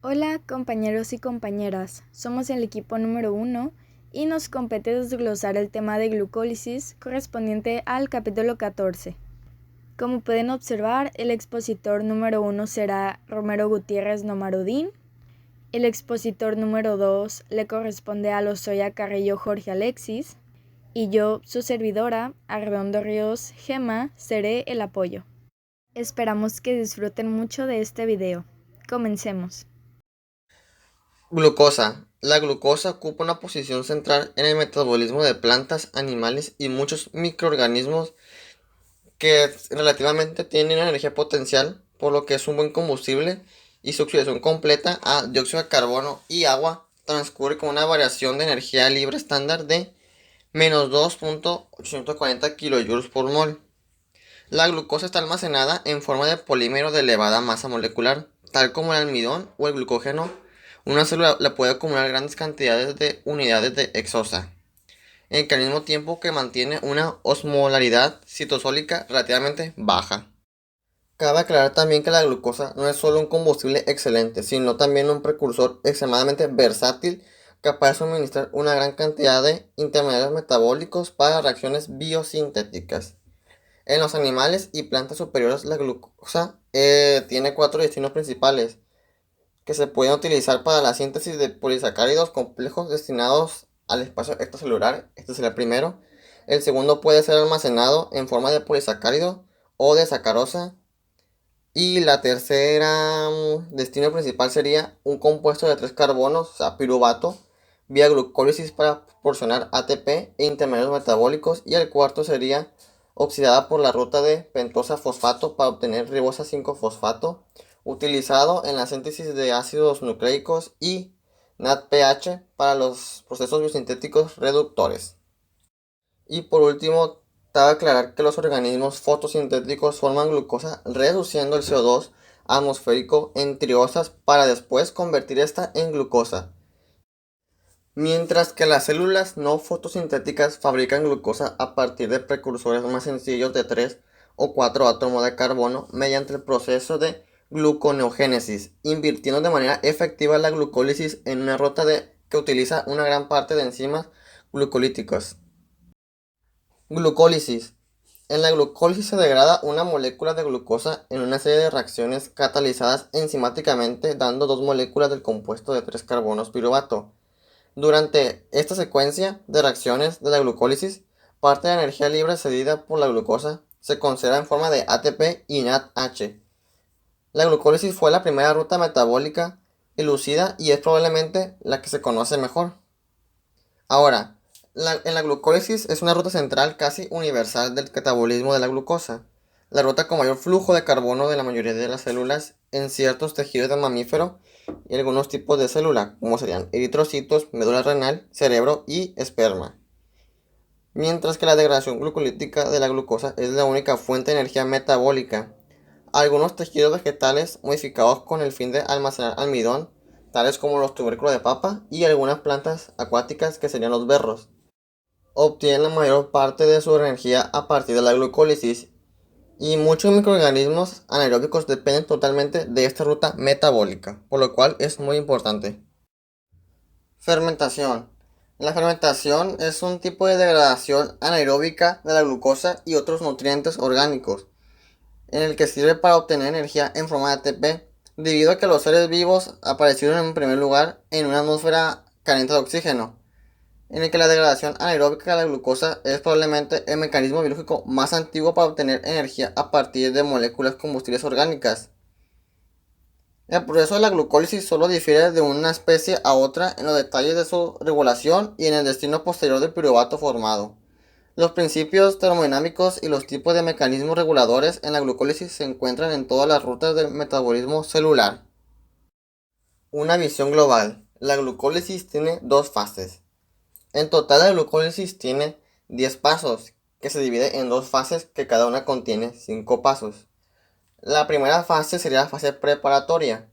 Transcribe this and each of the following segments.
Hola compañeros y compañeras, somos el equipo número 1 y nos compete desglosar el tema de glucólisis correspondiente al capítulo 14. Como pueden observar, el expositor número 1 será Romero Gutiérrez Nomarudín, el expositor número 2 le corresponde a Lozoya Carrillo Jorge Alexis y yo, su servidora, Arredondo Ríos Gema, seré el apoyo. Esperamos que disfruten mucho de este video. Comencemos. Glucosa. La glucosa ocupa una posición central en el metabolismo de plantas, animales y muchos microorganismos que relativamente tienen una energía potencial, por lo que es un buen combustible y su oxidación completa a dióxido de carbono y agua transcurre con una variación de energía libre estándar de menos 2.840 kJ por mol. La glucosa está almacenada en forma de polímero de elevada masa molecular, tal como el almidón o el glucógeno. Una célula la puede acumular grandes cantidades de unidades de exosa, en que al mismo tiempo que mantiene una osmolaridad citosólica relativamente baja. Cabe aclarar también que la glucosa no es solo un combustible excelente, sino también un precursor extremadamente versátil capaz de suministrar una gran cantidad de intermediarios metabólicos para reacciones biosintéticas. En los animales y plantas superiores, la glucosa tiene cuatro destinos principales que se pueden utilizar para la síntesis de polisacáridos complejos destinados al espacio extracelular. Este es el primero. El segundo puede ser almacenado en forma de polisacárido o de sacarosa. Y la tercera destino principal sería un compuesto de tres carbonos, o sea, piruvato, vía glucólisis para proporcionar ATP e intermediarios metabólicos. Y el cuarto sería oxidada por la ruta de pentosa fosfato para obtener ribosa 5-fosfato, utilizado en la síntesis de ácidos nucleicos y NADPH para los procesos biosintéticos reductores. Y por último, cabe aclarar que los organismos fotosintéticos forman glucosa reduciendo el CO2 atmosférico en triosas para después convertir esta en glucosa, mientras que las células no fotosintéticas fabrican glucosa a partir de precursores más sencillos de 3 o 4 átomos de carbono mediante el proceso de gluconeogénesis, invirtiendo de manera efectiva la glucólisis en una ruta que utiliza una gran parte de enzimas glucolíticos. Glucólisis. En la glucólisis se degrada una molécula de glucosa en una serie de reacciones catalizadas enzimáticamente dando dos moléculas del compuesto de tres carbonos piruvato. Durante esta secuencia de reacciones de la glucólisis, parte de la energía libre cedida por la glucosa se conserva en forma de ATP y NADH. La glucólisis fue la primera ruta metabólica elucida y es probablemente la que se conoce mejor. Ahora, en la glucólisis es una ruta central casi universal del catabolismo de la glucosa, la ruta con mayor flujo de carbono de la mayoría de las células en ciertos tejidos de mamífero y algunos tipos de célula, como serían eritrocitos, médula renal, cerebro y esperma. Mientras que la degradación glucolítica de la glucosa es la única fuente de energía metabólica. Algunos tejidos vegetales modificados con el fin de almacenar almidón, tales como los tubérculos de papa y algunas plantas acuáticas que serían los berros, obtienen la mayor parte de su energía a partir de la glucólisis y muchos microorganismos anaeróbicos dependen totalmente de esta ruta metabólica, por lo cual es muy importante. Fermentación. La fermentación es un tipo de degradación anaeróbica de la glucosa y otros nutrientes orgánicos, en el que sirve para obtener energía en forma de ATP, debido a que los seres vivos aparecieron en primer lugar en una atmósfera carente de oxígeno, en el que la degradación anaeróbica de la glucosa es probablemente el mecanismo biológico más antiguo para obtener energía a partir de moléculas combustibles orgánicas. El proceso de la glucólisis solo difiere de una especie a otra en los detalles de su regulación y en el destino posterior del piruvato formado. Los principios termodinámicos y los tipos de mecanismos reguladores en la glucólisis se encuentran en todas las rutas del metabolismo celular. Una visión global. La glucólisis tiene dos fases. En total, la glucólisis tiene 10 pasos, que se divide en dos fases que cada una contiene 5 pasos. La primera fase sería la fase preparatoria,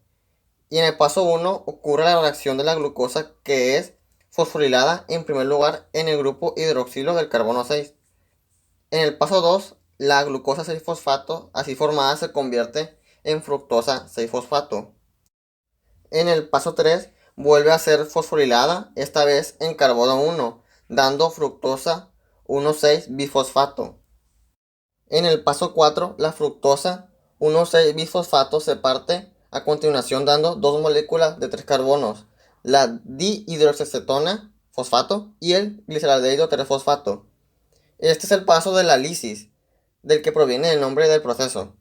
y en el paso 1 ocurre la reacción de la glucosa que es fosforilada en primer lugar en el grupo hidroxilo del carbono 6. En el paso 2, la glucosa 6-fosfato así formada se convierte en fructosa 6-fosfato. En el paso 3 vuelve a ser fosforilada, esta vez en carbono 1, dando fructosa 1,6-bifosfato. En el paso 4, la fructosa 1,6-bisfosfato se parte a continuación dando dos moléculas de 3 carbonos, la dihidroxacetona fosfato y el gliceraldehído 3-fosfato. Este es el paso de la lisis, del que proviene el nombre del proceso.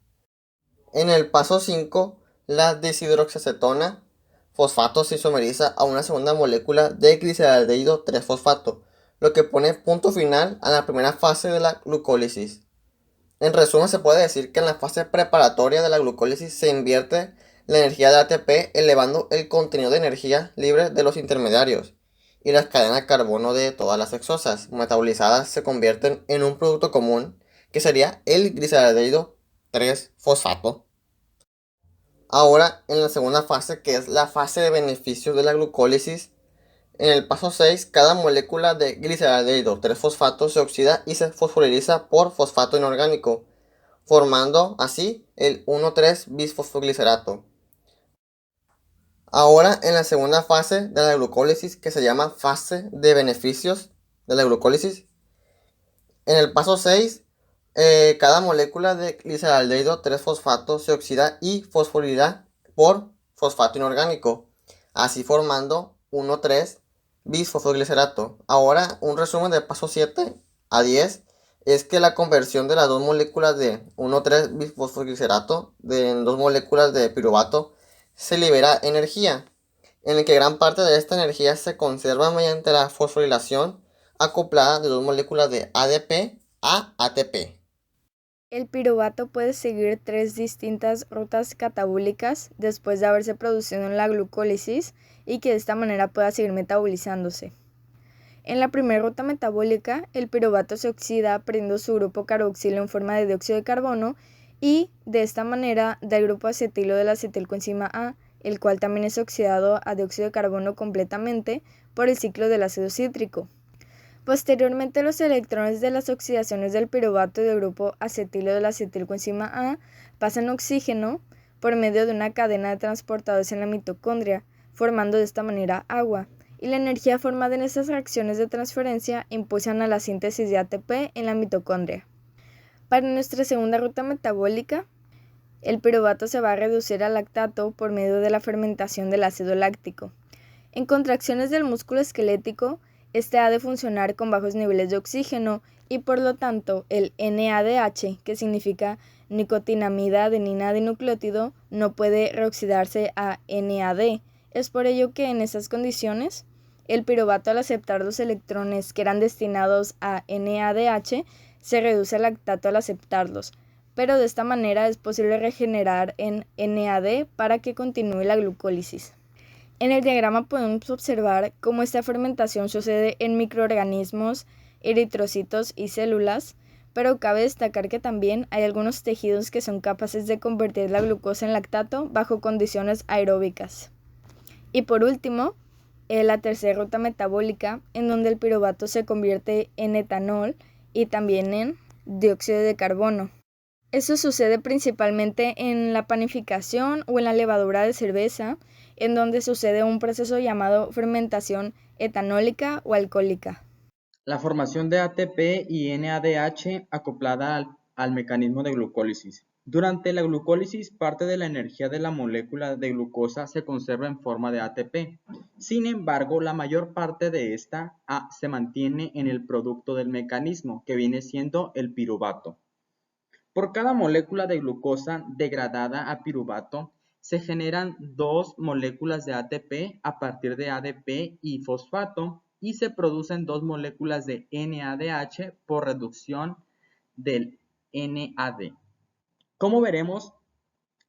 En el paso 5, la deshidroxacetona fosfato se isomeriza a una segunda molécula de gliceraldehído 3-fosfato, lo que pone punto final a la primera fase de la glucólisis. En resumen, se puede decir que en la fase preparatoria de la glucólisis se invierte la energía de ATP elevando el contenido de energía libre de los intermediarios, y las cadenas de carbono de todas las hexosas metabolizadas se convierten en un producto común que sería el gliceraldehído 3-fosfato. Ahora, en la segunda fase, que es la fase de beneficios de la glucólisis, en el paso 6, cada molécula de gliceraldehído 3-fosfato se oxida y se fosforiliza por fosfato inorgánico, formando así el 1,3-bisfosfoglicerato. Ahora, en la segunda fase de la glucólisis, que se llama fase de beneficios de la glucólisis, en el paso 6, cada molécula de gliceraldehído 3-fosfato se oxida y fosforilizará por fosfato inorgánico, así formando 1,3-bisfosfoglicerato. Ahora, un resumen del paso 7 a 10 es que la conversión de las dos moléculas de 1,3-bisfosfoglicerato en dos moléculas de piruvato se libera energía, en el que gran parte de esta energía se conserva mediante la fosforilación acoplada de dos moléculas de ADP a ATP. El piruvato puede seguir 3 distintas rutas catabólicas después de haberse producido en la glucólisis y que de esta manera pueda seguir metabolizándose. En la primera ruta metabólica, el piruvato se oxida perdiendo su grupo carboxilo en forma de dióxido de carbono y de esta manera da el grupo acetilo de la acetilcoenzima A, el cual también es oxidado a dióxido de carbono completamente por el ciclo del ácido cítrico. Posteriormente, los electrones de las oxidaciones del piruvato y del grupo acetilo de la acetilcoenzima A pasan oxígeno por medio de una cadena de transportadores en la mitocondria, formando de esta manera agua, y la energía formada en estas reacciones de transferencia impulsan a la síntesis de ATP en la mitocondria. Para nuestra segunda ruta metabólica, el piruvato se va a reducir a lactato por medio de la fermentación del ácido láctico. En contracciones del músculo esquelético, este ha de funcionar con bajos niveles de oxígeno y por lo tanto el NADH, que significa nicotinamida adenina dinucleótido, no puede reoxidarse a NAD. Es por ello que en esas condiciones, el piruvato al aceptar los electrones que eran destinados a NADH se reduce al lactato al aceptarlos, pero de esta manera es posible regenerar en NAD para que continúe la glucólisis. En el diagrama podemos observar cómo esta fermentación sucede en microorganismos, eritrocitos y células, pero cabe destacar que también hay algunos tejidos que son capaces de convertir la glucosa en lactato bajo condiciones aeróbicas. Y por último, la tercera ruta metabólica, en donde el piruvato se convierte en etanol y también en dióxido de carbono. Eso sucede principalmente en la panificación o en la levadura de cerveza, en donde sucede un proceso llamado fermentación etanólica o alcohólica. La formación de ATP y NADH acoplada al mecanismo de glucólisis. Durante la glucólisis, parte de la energía de la molécula de glucosa se conserva en forma de ATP. Sin embargo, la mayor parte de esta se mantiene en el producto del mecanismo, que viene siendo el piruvato. Por cada molécula de glucosa degradada a piruvato, se generan dos moléculas de ATP a partir de ADP y fosfato y se producen dos moléculas de NADH por reducción del NAD. Como veremos,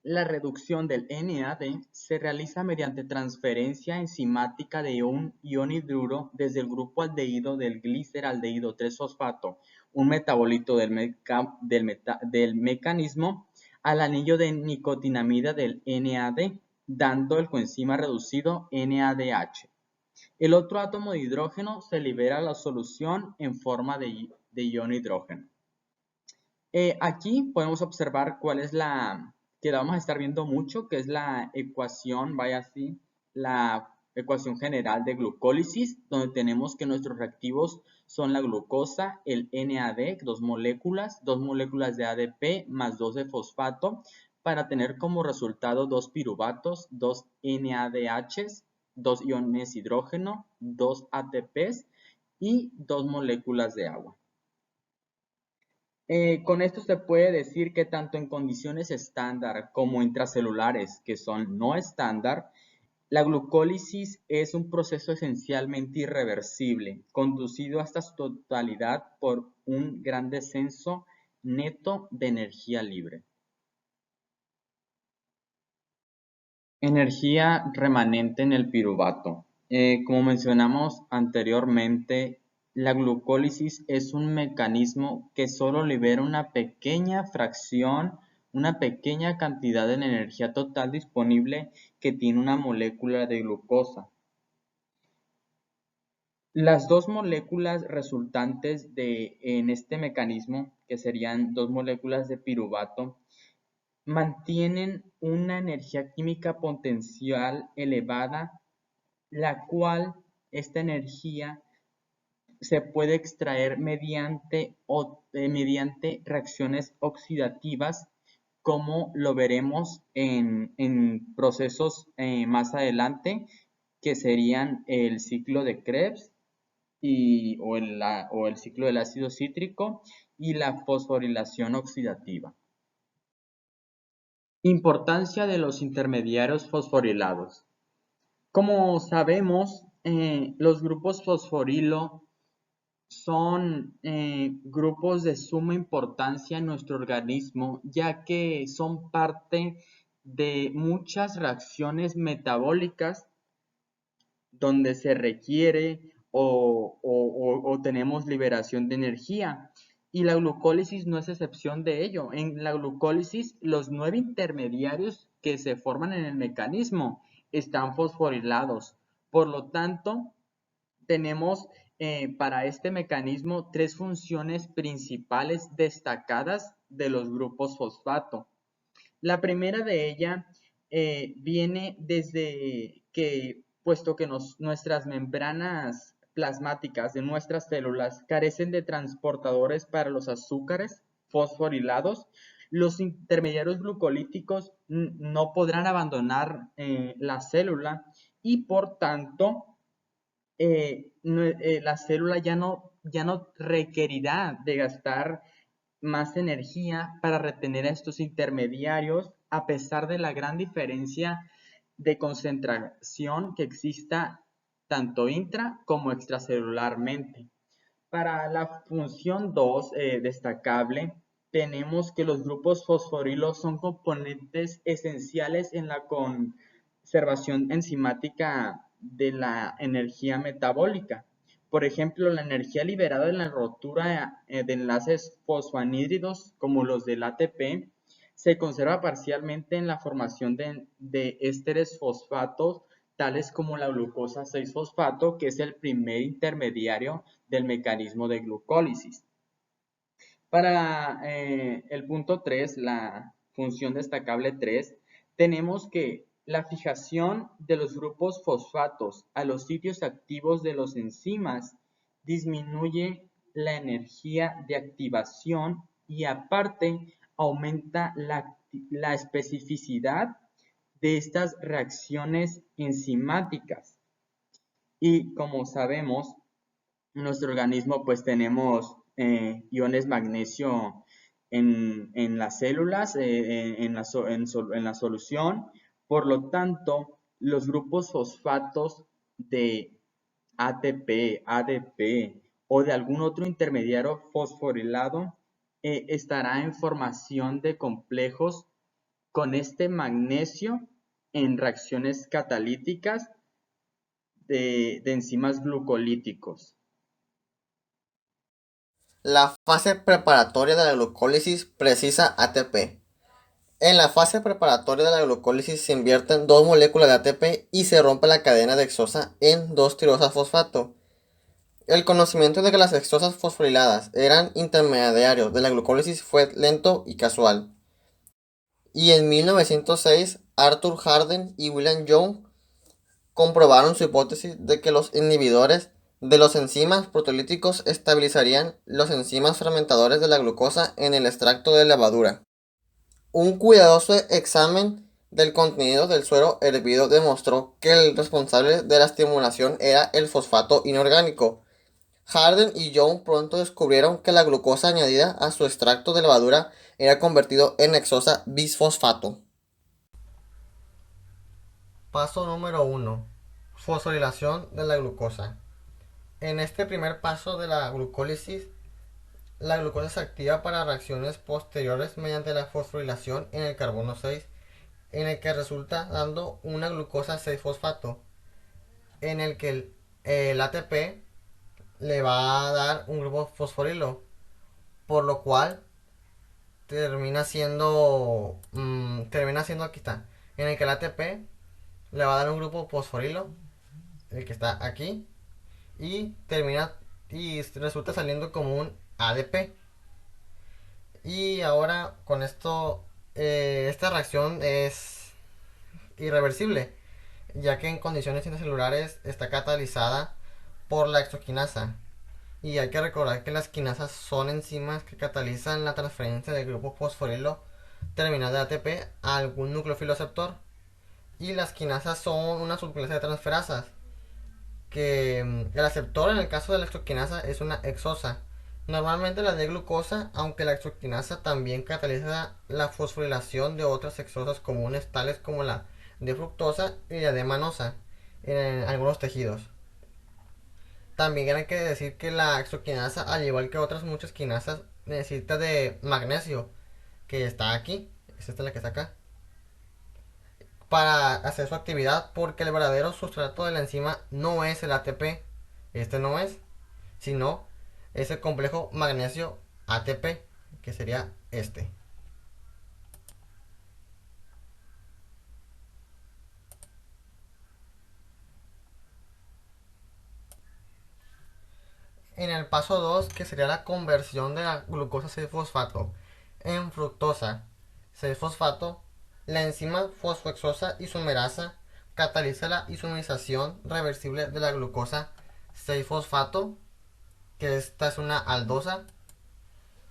la reducción del NAD se realiza mediante transferencia enzimática de un ion hidruro desde el grupo aldehído del gliceraldehído 3-fosfato, un metabolito del mecanismo, al anillo de nicotinamida del NAD, dando el coenzima reducido NADH. El otro átomo de hidrógeno se libera a la solución en forma de ion hidrógeno. Aquí podemos observar cuál es que la vamos a estar viendo mucho, que es la ecuación, vaya así, la ecuación general de glucólisis, donde tenemos que nuestros reactivos son la glucosa, el NAD, dos moléculas de ADP más dos de fosfato, para tener como resultado dos piruvatos, dos NADHs, dos iones hidrógeno, dos ATPs y dos moléculas de agua. Con esto se puede decir que tanto en condiciones estándar como intracelulares, que son no estándar, la glucólisis es un proceso esencialmente irreversible, conducido hasta su totalidad por un gran descenso neto de energía libre. Energía remanente en el piruvato. Como mencionamos anteriormente, la glucólisis es un mecanismo que solo libera una pequeña fracción, una pequeña cantidad de la energía total disponible que tiene una molécula de glucosa. Las dos moléculas resultantes en este mecanismo, que serían dos moléculas de piruvato, mantienen una energía química potencial elevada, la cual esta energía se puede extraer mediante reacciones oxidativas, como lo veremos en procesos más adelante, que serían el ciclo de Krebs o el ciclo del ácido cítrico y la fosforilación oxidativa. Importancia de los intermediarios fosforilados. Como sabemos, los grupos fosforilo son grupos de suma importancia en nuestro organismo, ya que son parte de muchas reacciones metabólicas donde se requiere o tenemos liberación de energía. Y la glucólisis no es excepción de ello. En la glucólisis, los 9 intermediarios que se forman en el mecanismo están fosforilados. Por lo tanto, tenemos para este mecanismo 3 funciones principales destacadas de los grupos fosfato. La primera de ellas viene desde que, puesto que nuestras membranas plasmáticas de nuestras células carecen de transportadores para los azúcares fosforilados, los intermediarios glucolíticos no podrán abandonar la célula y por tanto la célula ya no requerirá de gastar más energía para retener a estos intermediarios, a pesar de la gran diferencia de concentración que exista tanto intra como extracelularmente. Para la función 2 destacable, tenemos que los grupos fosforilos son componentes esenciales en la conservación enzimática de la energía metabólica. Por ejemplo, la energía liberada en la rotura de enlaces fosfanhídridos, como los del ATP, se conserva parcialmente en la formación de ésteres fosfatos, tales como la glucosa 6-fosfato, que es el primer intermediario del mecanismo de glucólisis. Para el punto 3, la función destacable 3, tenemos que la fijación de los grupos fosfatos a los sitios activos de los enzimas disminuye la energía de activación y aparte aumenta la especificidad de estas reacciones enzimáticas. Y como sabemos, en nuestro organismo pues tenemos iones magnesio en las células, en la solución. Por lo tanto, los grupos fosfatos de ATP, ADP o de algún otro intermediario fosforilado estará en formación de complejos con este magnesio en reacciones catalíticas de enzimas glucolíticos. La fase preparatoria de la glucólisis precisa ATP. En la fase preparatoria de la glucólisis se invierten dos moléculas de ATP y se rompe la cadena dexosa en 2-tirosa-fosfato. El conocimiento de que las dextrosas fosforiladas eran intermediarios de la glucólisis fue lento y casual. Y en 1906, Arthur Harden y William Young comprobaron su hipótesis de que los inhibidores de los enzimas proteolíticos estabilizarían los enzimas fermentadores de la glucosa en el extracto de levadura. Un cuidadoso examen del contenido del suero hervido demostró que el responsable de la estimulación era el fosfato inorgánico. Harden y Young pronto descubrieron que la glucosa añadida a su extracto de levadura era convertido en hexosa bisfosfato. Paso número 1. Fosforilación de la glucosa. En este primer paso de la glucólisis, la glucosa se activa para reacciones posteriores mediante la fosforilación en el carbono 6, en el que resulta dando una glucosa 6-fosfato, en el que el ATP le va a dar un grupo fosforilo, por lo cual termina siendo aquí está, en el que el ATP le va a dar un grupo fosforilo, el que está aquí, y resulta saliendo como un ADP. Y ahora con esto esta reacción es irreversible, ya que en condiciones intracelulares está catalizada por la exoquinasa. Y hay que recordar que las quinasas son enzimas que catalizan la transferencia del grupo fosforilo terminal de ATP a algún nucleófilo receptor. Y las quinasas son una subclase de transferasas, que el receptor en el caso de la exoquinasa es una hexosa. Normalmente la de glucosa, aunque la exoquinasa también cataliza la fosforilación de otras hexosas comunes, tales como la de fructosa y la de manosa en algunos tejidos. También hay que decir que la exoquinasa, al igual que otras muchas quinasas, necesita de magnesio, que está aquí, es esta la que está acá, para hacer su actividad, porque el verdadero sustrato de la enzima no es el ATP, este no es, sino es el complejo magnesio ATP, que sería este. En el paso 2, que sería la conversión de la glucosa 6-fosfato en fructosa 6-fosfato, la enzima fosfohexosa isomerasa cataliza la isomerización reversible de la glucosa 6-fosfato, que esta es una aldosa,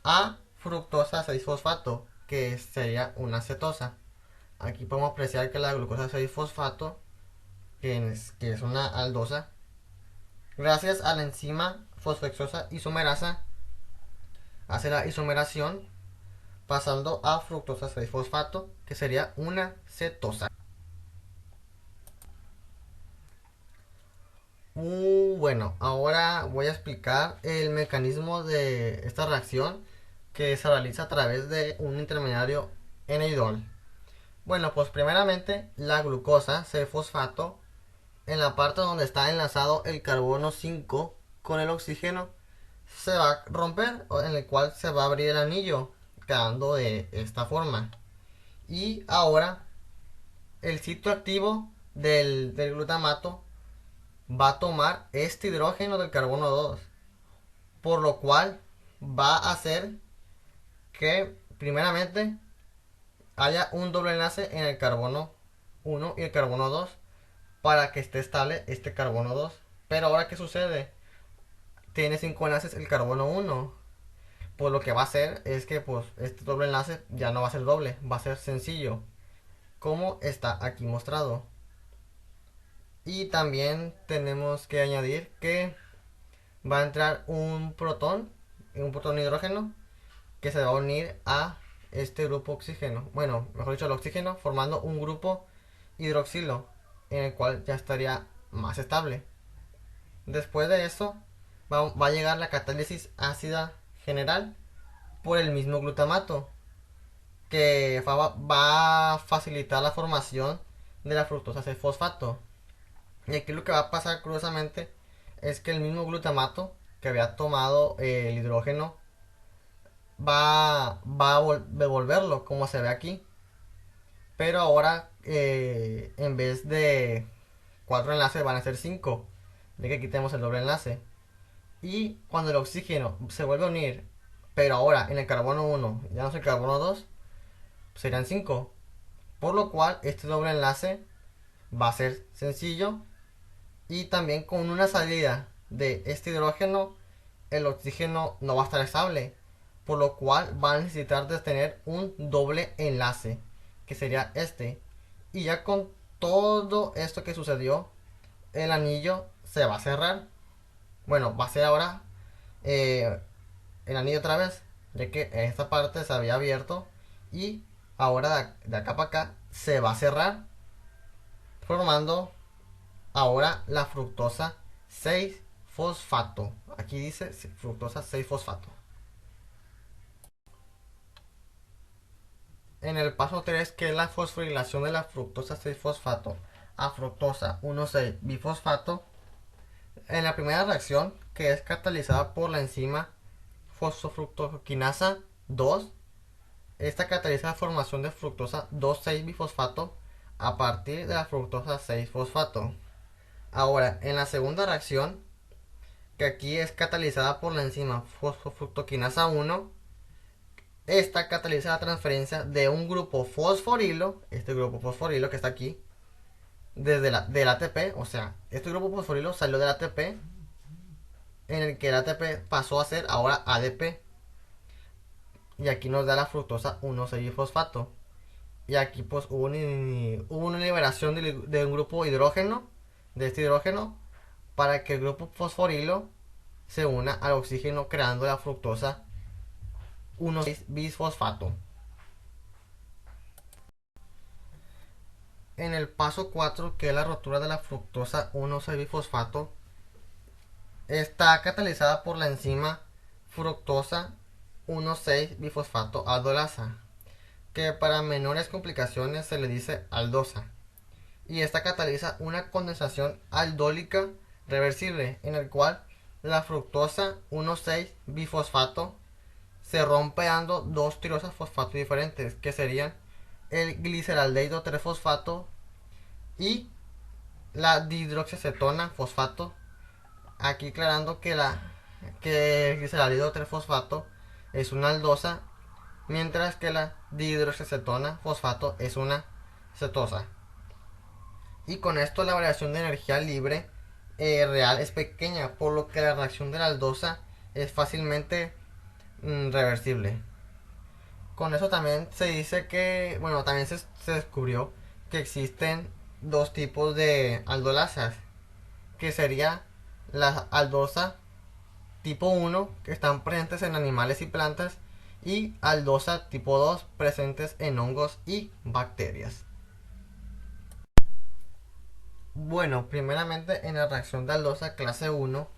a fructosa 6-fosfato, que sería una cetosa. Aquí podemos apreciar que la glucosa 6-fosfato, que es una aldosa, gracias a la enzima fosfohexosa isomerasa, hace la isomeración pasando a fructosa 6-fosfato, que sería una cetosa. Bueno, ahora voy a explicar el mecanismo de esta reacción, que se realiza a través de un intermediario N-idol. Bueno, pues primeramente la glucosa 6-fosfato, en la parte donde está enlazado el carbono 5 con el oxígeno, se va a romper, en el cual se va a abrir el anillo, quedando de esta forma. Y ahora el sitio activo del glutamato va a tomar este hidrógeno del carbono 2, por lo cual va a hacer que primeramente haya un doble enlace en el carbono 1 y el carbono 2 para que esté estable este carbono 2. Pero ahora, ¿qué sucede? Tiene 5 enlaces el carbono 1. Pues lo que va a hacer es que pues este doble enlace ya no va a ser doble, va a ser sencillo, como está aquí mostrado. Y también tenemos que añadir que va a entrar un protón hidrógeno, que se va a unir a este grupo oxígeno, bueno, mejor dicho, el oxígeno, formando un grupo hidroxilo, en el cual ya estaría más estable. Después de eso va a llegar la catálisis ácida general por el mismo glutamato, que va a facilitar la formación de la fructosa 6-fosfato. Y aquí lo que va a pasar, curiosamente, es que el mismo glutamato que había tomado el hidrógeno va a devolverlo, como se ve aquí. Pero ahora, en vez de 4 enlaces, van a ser 5, de que quitemos el doble enlace. Y cuando el oxígeno se vuelve a unir, pero ahora en el carbono 1, ya no es el carbono 2, serán 5. Por lo cual este doble enlace va a ser sencillo Y también con una salida de este hidrógeno, el oxígeno no va a estar estable, por lo cual va a necesitar de tener un doble enlace, que sería este. Y ya con todo esto que sucedió, el anillo se va a cerrar. Bueno, va a ser ahora eh, el anillo otra vez, ya que esta parte se había abierto y ahora de acá para acá se va a cerrar, formando ahora la fructosa 6 fosfato. Aquí dice fructosa 6 fosfato. En el paso 3, que es la fosforilación de la fructosa 6 fosfato a fructosa 1,6 bifosfato, en la primera reacción, que es catalizada por la enzima fosfofructoquinasa 2, esta cataliza la formación de fructosa 2,6 bifosfato a partir de la fructosa 6 fosfato. Ahora, en la segunda reacción, que aquí es catalizada por la enzima fosfofructoquinasa 1, esta cataliza la transferencia de un grupo fosforilo, este grupo fosforilo que está aquí, del ATP, o sea, este grupo fosforilo salió del ATP, en el que el ATP pasó a ser ahora ADP, y aquí nos da la fructosa 1,6-fosfato. Y aquí pues hubo una liberación de un grupo hidrógeno, de este hidrógeno, para que el grupo fosforilo se una al oxígeno creando la fructosa 1,6-bisfosfato. En el paso 4, que es la rotura de la fructosa 1,6-bifosfato, está catalizada por la enzima fructosa 1,6-bifosfato aldolasa, que para menores complicaciones se le dice aldosa. Y esta cataliza una condensación aldólica reversible, en el cual la fructosa 1,6-bifosfato se rompe dando dos tirosas fosfato diferentes, que serían el gliceraldehído 3-fosfato y la dihidroxiacetona fosfato. Aquí aclarando que el gliceraldehído 3-fosfato es una aldosa, mientras que la dihidroxiacetona fosfato es una cetosa. Y con esto la variación de energía libre real es pequeña, por lo que la reacción de la aldosa es fácilmente reversible. Con eso también se dice que, bueno, también se descubrió que existen dos tipos de aldolasas, que sería la aldosa tipo 1, que están presentes en animales y plantas, y aldosa tipo 2, presentes en hongos y bacterias. Bueno, primeramente en la reacción de aldosa clase 1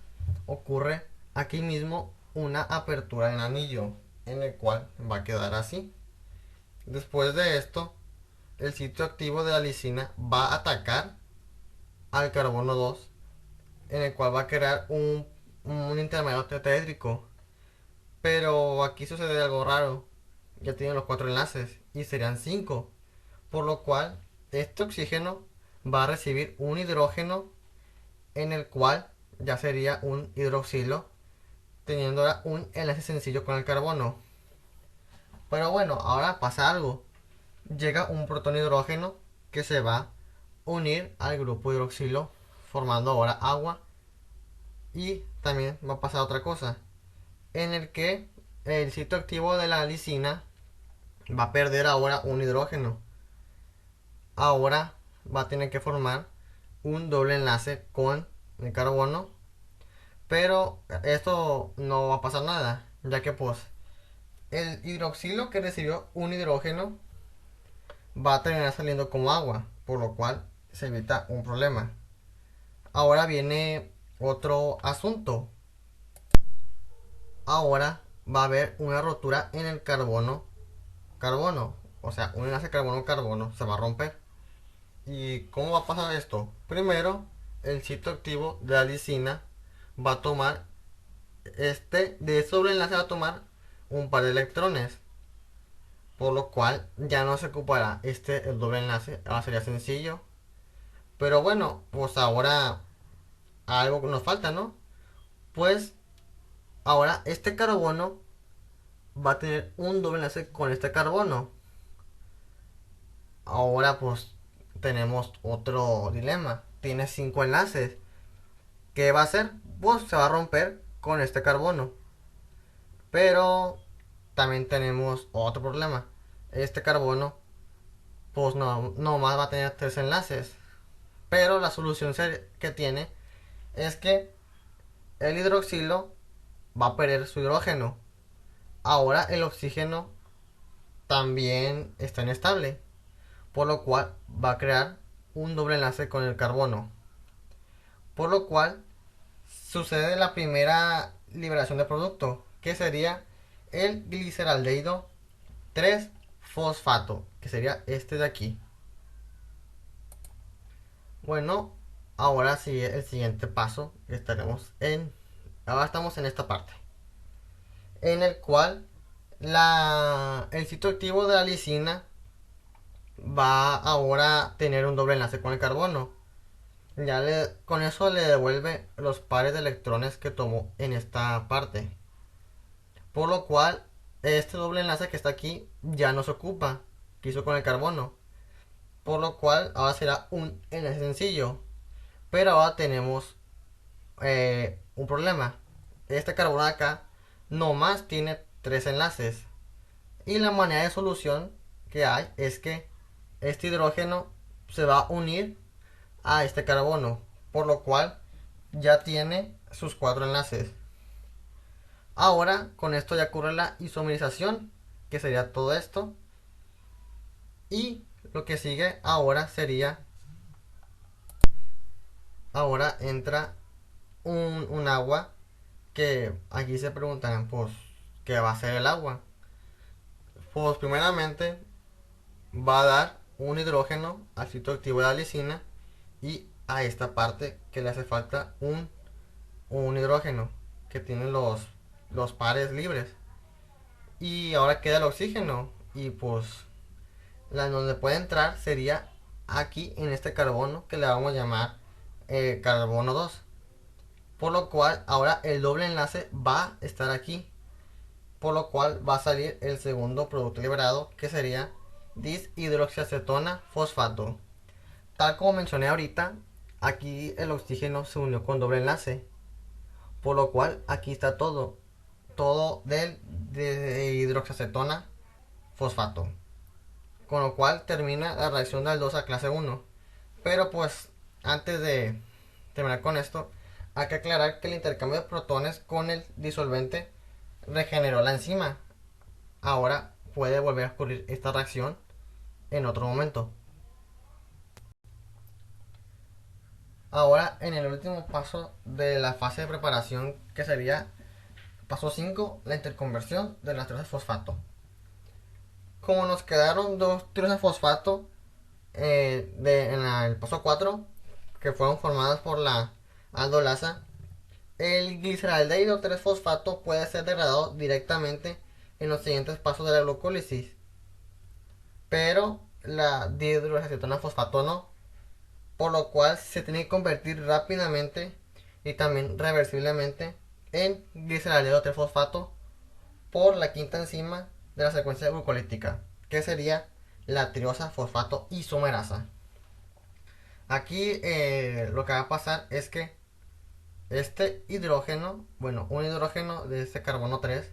ocurre aquí mismo una apertura en anillo, en el cual va a quedar así. Después de esto, el sitio activo de la lisina va a atacar al carbono 2, en el cual va a crear un intermedio tetraédrico. Pero aquí sucede algo raro. Ya tienen los 4 enlaces y serían 5. Por lo cual, este oxígeno va a recibir un hidrógeno, en el cual ya sería un hidroxilo, teniendo ahora un enlace sencillo con el carbono. Pero bueno, ahora pasa algo. Llega un protón hidrógeno que se va a unir al grupo hidroxilo, formando ahora agua. Y también va a pasar otra cosa, en el que el sitio activo de la lisina va a perder ahora un hidrógeno. Ahora va a tener que formar un doble enlace con el carbono, pero esto no va a pasar nada, ya que pues el hidroxilo que recibió un hidrógeno va a terminar saliendo como agua, por lo cual se evita un problema. Ahora viene otro asunto. Ahora va a haber una rotura en el carbono, o sea, un enlace carbono-carbono se va a romper. ¿Y cómo va a pasar esto? Primero, el sitio activo de la lisina va a tomar de ese doble enlace va a tomar un par de electrones, por lo cual ya no se ocupará el doble enlace, ahora sería sencillo. Pero bueno, pues ahora algo que nos falta, ¿no? Pues ahora este carbono va a tener un doble enlace con este carbono. Ahora pues tenemos otro dilema. Tiene 5 enlaces, ¿qué va a hacer? Pues se va a romper con este carbono. Pero también tenemos otro problema. Este carbono, pues no más va a tener 3 enlaces. Pero la solución que tiene es que el hidroxilo va a perder su hidrógeno. Ahora el oxígeno también está inestable, por lo cual va a crear un doble enlace con el carbono. Por lo cual sucede la primera liberación de producto, que sería el gliceraldehído 3 fosfato, que sería este de aquí. Bueno, ahora sí el siguiente paso ahora estamos en esta parte, en el cual el sitio activo de la lisina va ahora a tener un doble enlace con el carbono. Con eso le devuelve los pares de electrones que tomó en esta parte. Por lo cual, este doble enlace que está aquí ya no se ocupa, que hizo con el carbono. Por lo cual, ahora será un enlace sencillo. Pero ahora tenemos un problema. Este carbono de acá nomás tiene 3 enlaces. Y la manera de solución que hay es que este hidrógeno se va a unir a este carbono, por lo cual ya tiene sus 4 enlaces. Ahora con esto ya ocurre la isomerización, que sería todo esto. Y lo que sigue ahora sería, ahora entra un agua, que aquí se preguntarán, pues, ¿qué va a hacer el agua? Pues primeramente va a dar un hidrógeno al sitio activo de la lisina, y a esta parte que le hace falta un hidrógeno que tiene los pares libres. Y ahora queda el oxígeno, y pues donde puede entrar sería aquí en este carbono, que le vamos a llamar carbono 2. Por lo cual ahora el doble enlace va a estar aquí, por lo cual va a salir el segundo producto liberado, que sería dishidroxiacetona fosfato. Tal como mencioné ahorita, aquí el oxígeno se unió con doble enlace, por lo cual aquí está todo de hidroxiacetona fosfato, con lo cual termina la reacción de aldosa clase 1. Pero pues antes de terminar con esto, hay que aclarar que el intercambio de protones con el disolvente regeneró la enzima. Ahora puede volver a ocurrir esta reacción en otro momento. Ahora en el último paso de la fase de preparación, que sería paso 5, la interconversión de las fosfato. Como nos quedaron dos fosfato en el paso 4, que fueron formadas por la aldolasa, el gliceraldehído 3 fosfato puede ser degradado directamente en los siguientes pasos de la glucólisis, pero la dihidroxiacetona fosfato no, por lo cual se tiene que convertir rápidamente y también reversiblemente en gliceraldehído 3 fosfato por la quinta enzima de la secuencia glucolítica, que sería la triosa fosfato isomerasa. Aquí lo que va a pasar es que este hidrógeno, un hidrógeno de este carbono 3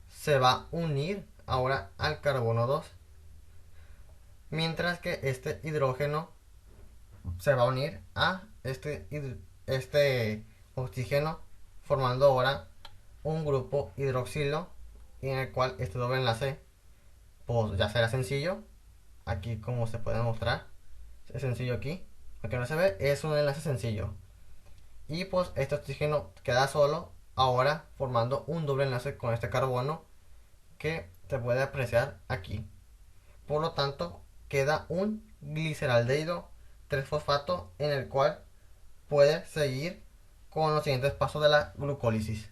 se va a unir ahora al carbono 2, mientras que este hidrógeno se va a unir a este oxígeno, formando ahora un grupo hidroxilo, en el cual este doble enlace pues ya será sencillo. Aquí, como se puede mostrar, es sencillo aquí, aunque no se ve, es un enlace sencillo. Y pues este oxígeno queda solo ahora, formando un doble enlace con este carbono, que se puede apreciar aquí. Por lo tanto, queda un gliceraldehído 3 fosfato, en el cual puede seguir con los siguientes pasos de la glucólisis.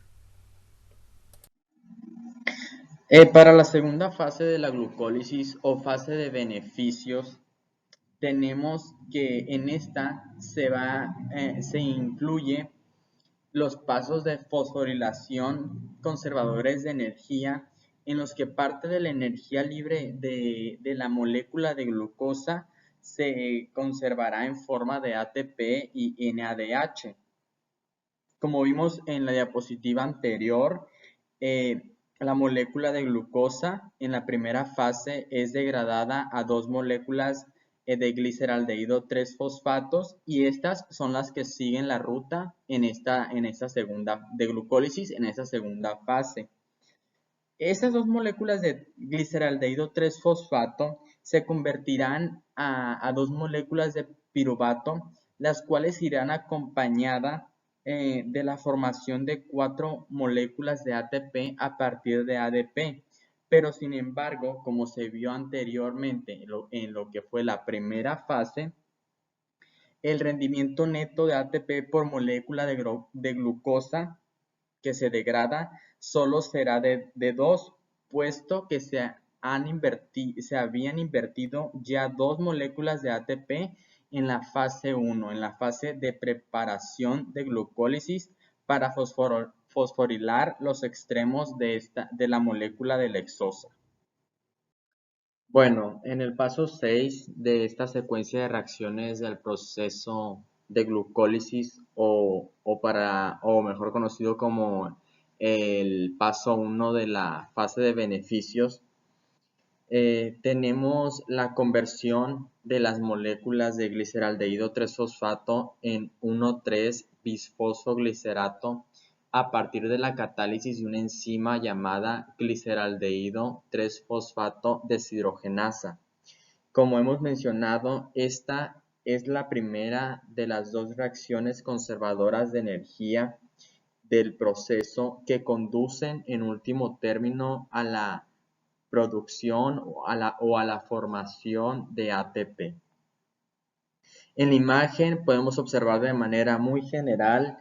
Para la segunda fase de la glucólisis o fase de beneficios, tenemos que en esta se incluye los pasos de fosforilación conservadores de energía, en los que parte de la energía libre de la molécula de glucosa se conservará en forma de ATP y NADH. Como vimos en la diapositiva anterior, la molécula de glucosa en la primera fase es degradada a dos moléculas de gliceraldehído 3-fosfatos y estas son las que siguen la ruta en esta segunda de glucólisis en esta segunda fase. Estas dos moléculas de gliceraldehído 3-fosfato se convertirán a dos moléculas de piruvato, las cuales irán acompañadas de la formación de 4 moléculas de ATP a partir de ADP. Pero sin embargo, como se vio anteriormente en lo que fue la primera fase, el rendimiento neto de ATP por molécula de glucosa que se degrada solo será de 2, puesto que se habían invertido ya 2 moléculas de ATP en la fase 1, en la fase de preparación de glucólisis para fosforilar los extremos de la molécula de la hexosa. Bueno, en el paso 6 de esta secuencia de reacciones del proceso de glucólisis o mejor conocido como el paso 1 de la fase de beneficios, tenemos la conversión de las moléculas de gliceraldehído 3-fosfato en 1,3-bisfosfoglicerato a partir de la catálisis de una enzima llamada gliceraldehído 3-fosfato deshidrogenasa. Como hemos mencionado, esta es la primera de las dos reacciones conservadoras de energía del proceso que conducen en último término a la producción o a la formación de ATP. En la imagen podemos observar de manera muy general,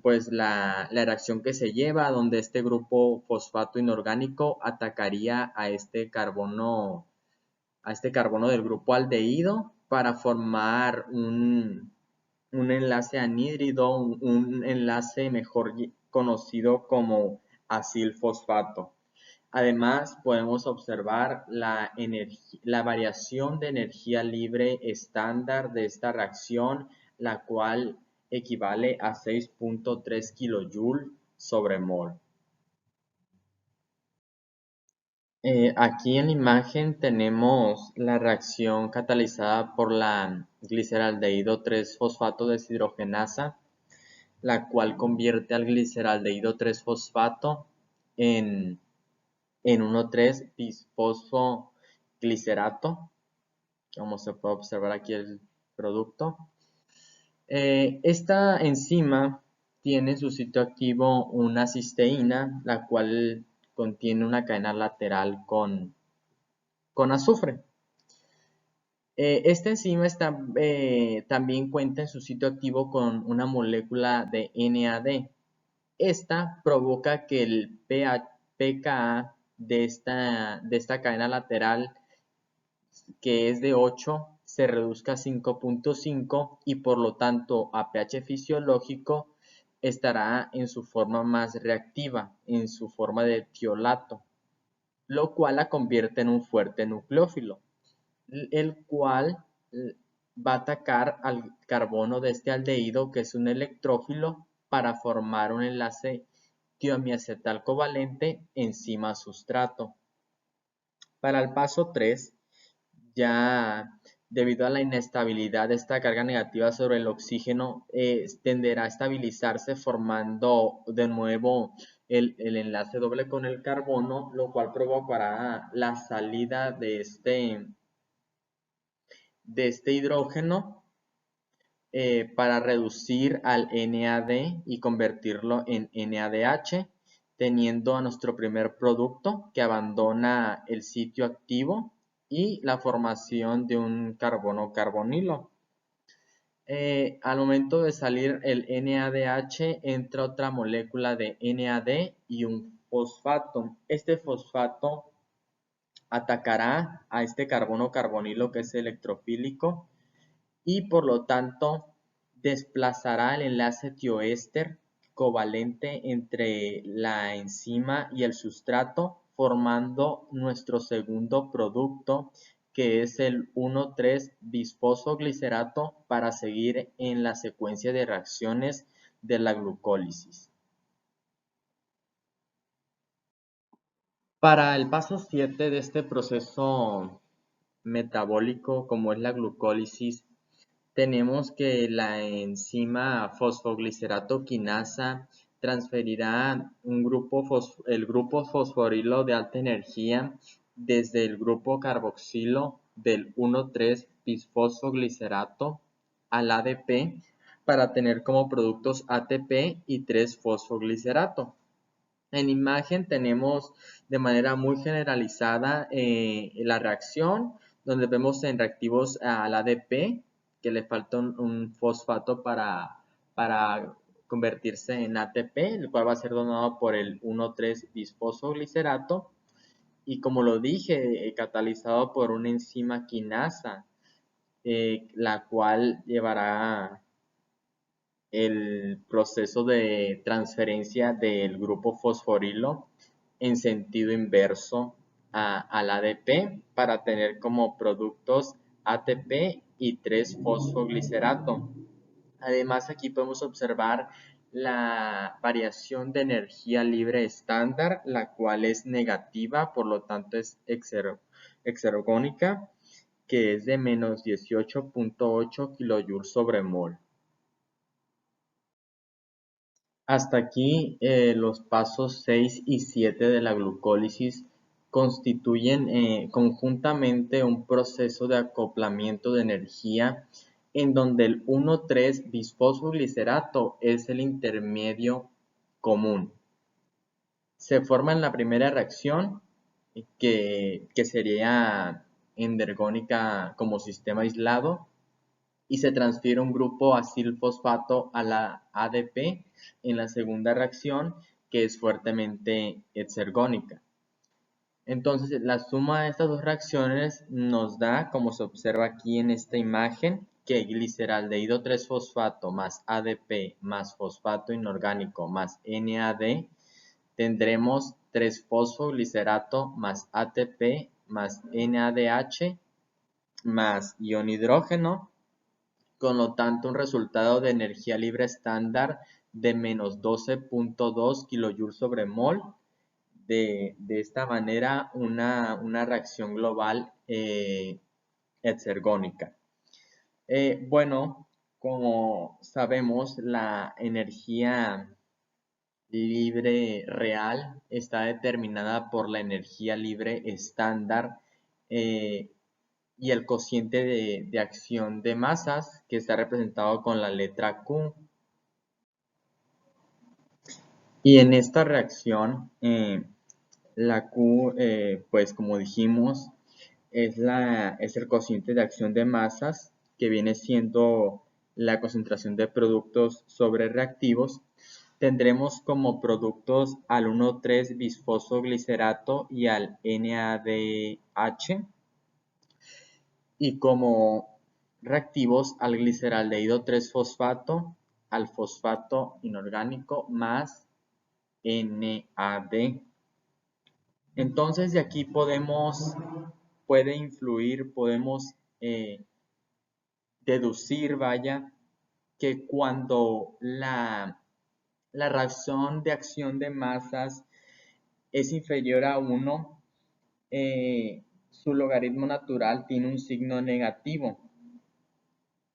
pues la reacción que se lleva, donde este grupo fosfato inorgánico atacaría a este carbono del grupo aldehído para formar un enlace anhídrido, un enlace mejor conocido como acilfosfato. Además, podemos observar la variación de energía libre estándar de esta reacción, la cual equivale a 6.3 kJ sobre mol. Aquí en la imagen tenemos la reacción catalizada por la gliceraldehído 3-fosfato deshidrogenasa, la cual convierte al gliceraldehído 3-fosfato en 1,3-bisfosfoglicerato, como se puede observar aquí el producto. Esta enzima tiene en su sitio activo una cisteína, la cual contiene una cadena lateral con azufre. Esta enzima también cuenta en su sitio activo con una molécula de NAD. Esta provoca que el pKa de esta cadena lateral, que es de 8, se reduzca a 5.5 y por lo tanto a pH fisiológico estará en su forma más reactiva, en su forma de tiolato, lo cual la convierte en un fuerte nucleófilo, el cual va a atacar al carbono de este aldehído, que es un electrófilo, para formar un enlace tiomiacetal covalente enzima sustrato. Para el paso 3, ya debido a la inestabilidad de esta carga negativa sobre el oxígeno, tenderá a estabilizarse formando de nuevo el enlace doble con el carbono, lo cual provocará la salida de este hidrógeno para reducir al NAD y convertirlo en NADH, teniendo a nuestro primer producto que abandona el sitio activo y la formación de un carbono carbonilo. Al momento de salir el NADH entra otra molécula de NAD y un fosfato. Este fosfato atacará a este carbono carbonilo, que es electrofílico, y por lo tanto desplazará el enlace tioéster covalente entre la enzima y el sustrato, formando nuestro segundo producto, que es el 1,3-bisfosfoglicerato, para seguir en la secuencia de reacciones de la glucólisis. Para el paso 7 de este proceso metabólico, como es la glucólisis, tenemos que la enzima fosfoglicerato quinasa transferirá el grupo fosforilo de alta energía desde el grupo carboxilo del 1,3-bisfosfoglicerato al ADP para tener como productos ATP y 3-fosfoglicerato. En imagen tenemos de manera muy generalizada la reacción, donde vemos en reactivos al ADP que le falta un fosfato para convertirse en ATP, el cual va a ser donado por el 1,3-bisfosfoglicerato. Y como lo dije, catalizado por una enzima quinasa, la cual llevará el proceso de transferencia del grupo fosforilo en sentido inverso al ADP para tener como productos ATP y 3-fosfoglicerato. Además, aquí podemos observar la variación de energía libre estándar, la cual es negativa, por lo tanto es exergónica, que es de menos 18.8 kilojoules sobre mol. Hasta aquí los pasos 6 y 7 de la glucólisis constituyen conjuntamente un proceso de acoplamiento de energía en donde el 1,3-bisfosfoglicerato es el intermedio común. Se forma en la primera reacción que sería endergónica como sistema aislado, y se transfiere un grupo acil-fosfato a la ADP en la segunda reacción, que es fuertemente exergónica. Entonces, la suma de estas dos reacciones nos da, como se observa aquí en esta imagen, que gliceraldehído 3-fosfato más ADP más fosfato inorgánico más NAD, tendremos 3-fosfoglicerato más ATP más NADH más ion hidrógeno. Con lo tanto, un resultado de energía libre estándar de menos 12.2 kilojoules sobre mol. De esta manera, una reacción global exergónica. Bueno, como sabemos, la energía libre real está determinada por la energía libre estándar y el cociente de acción de masas, que está representado con la letra Q. Y en esta reacción, la Q, pues como dijimos, es el cociente de acción de masas, que viene siendo la concentración de productos sobre reactivos. Tendremos como productos al 1,3-bisfosfoglicerato y al NADH. Y como reactivos al gliceraldehído 3-fosfato, al fosfato inorgánico más NAD. Entonces de aquí podemos deducir, que cuando la reacción de acción de masas es inferior a 1, su logaritmo natural tiene un signo negativo.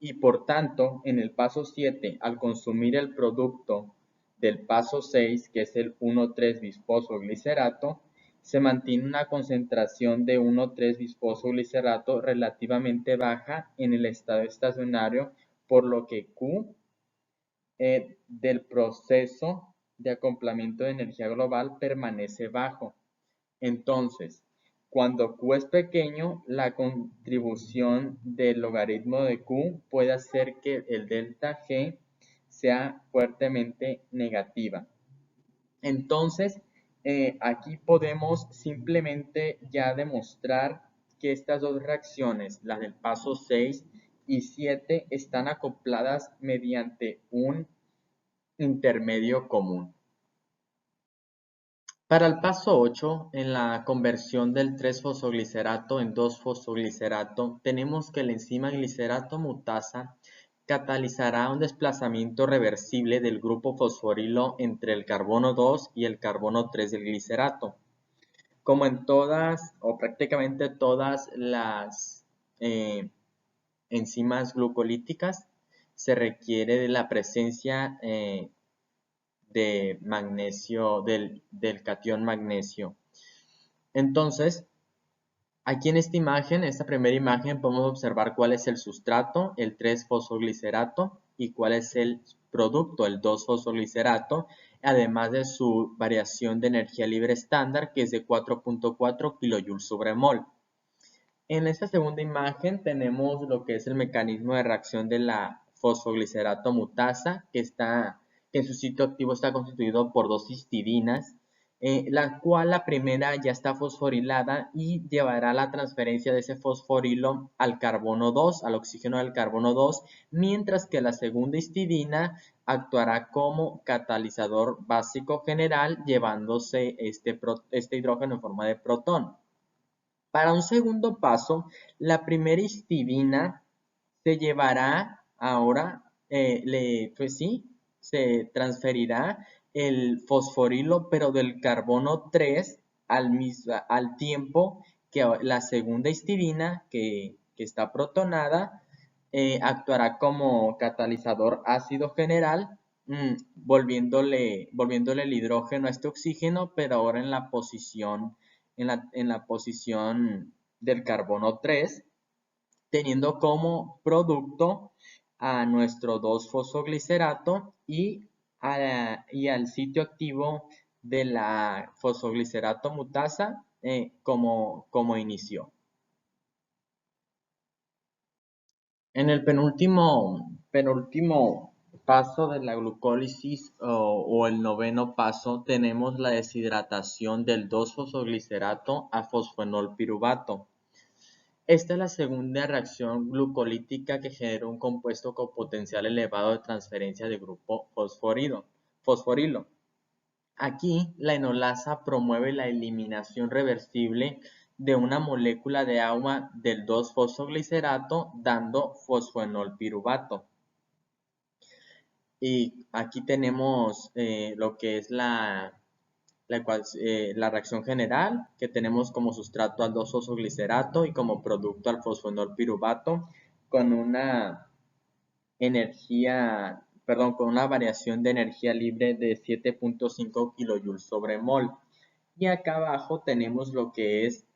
Y por tanto, en el paso 7, al consumir el producto del paso 6, que es el 1,3-bisfosfoglicerato, se mantiene una concentración de 1,3-bisfosfoglicerato relativamente baja en el estado estacionario, por lo que Q del proceso de acoplamiento de energía global permanece bajo. Entonces, cuando Q es pequeño, la contribución del logaritmo de Q puede hacer que el delta G sea fuertemente negativa. Entonces, aquí podemos simplemente ya demostrar que estas dos reacciones, las del paso 6 y 7, están acopladas mediante un intermedio común. Para el paso 8, en la conversión del 3-fosfoglicerato en 2-fosfoglicerato, tenemos que la enzima glicerato mutasa catalizará un desplazamiento reversible del grupo fosforilo entre el carbono 2 y el carbono 3 del glicerato. Como en todas o prácticamente todas las enzimas glucolíticas, se requiere de la presencia de magnesio, del catión magnesio. Entonces, aquí en esta primera imagen, podemos observar cuál es el sustrato, el 3-fosfoglicerato, y cuál es el producto, el 2-fosfoglicerato, además de su variación de energía libre estándar, que es de 4.4 kJ/mol. En esta segunda imagen tenemos lo que es el mecanismo de reacción de la fosfoglicerato mutasa, que en su sitio activo está constituido por dos histidinas, la cual la primera ya está fosforilada y llevará la transferencia de ese fosforilo al carbono 2, al oxígeno del carbono 2, mientras que la segunda histidina actuará como catalizador básico general, llevándose este hidrógeno en forma de protón. Para un segundo paso, la primera histidina se llevará ahora, pues sí, se transferirá el fosforilo, pero del carbono 3 al tiempo que la segunda histidina, que está protonada, actuará como catalizador ácido general, volviéndole el hidrógeno a este oxígeno, pero ahora en la posición del carbono 3, teniendo como producto a nuestro 2-fosfoglicerato y al sitio activo de la fosfoglicerato mutasa como inicio. En el penúltimo paso de la glucólisis o el noveno paso, tenemos la deshidratación del 2-fosfoglicerato a fosfenolpiruvato. Esta es la segunda reacción glucolítica que genera un compuesto con potencial elevado de transferencia de grupo fosforilo. Aquí, la enolasa promueve la eliminación reversible de una molécula de agua del 2-fosfoglicerato, dando fosfenolpiruvato. Y aquí tenemos lo que es la reacción general, que tenemos como sustrato al 2-fosfoglicerato y como producto al fosfenolpiruvato, con una con una variación de energía libre de 7.5 kJ/mol. Y acá abajo tenemos lo que es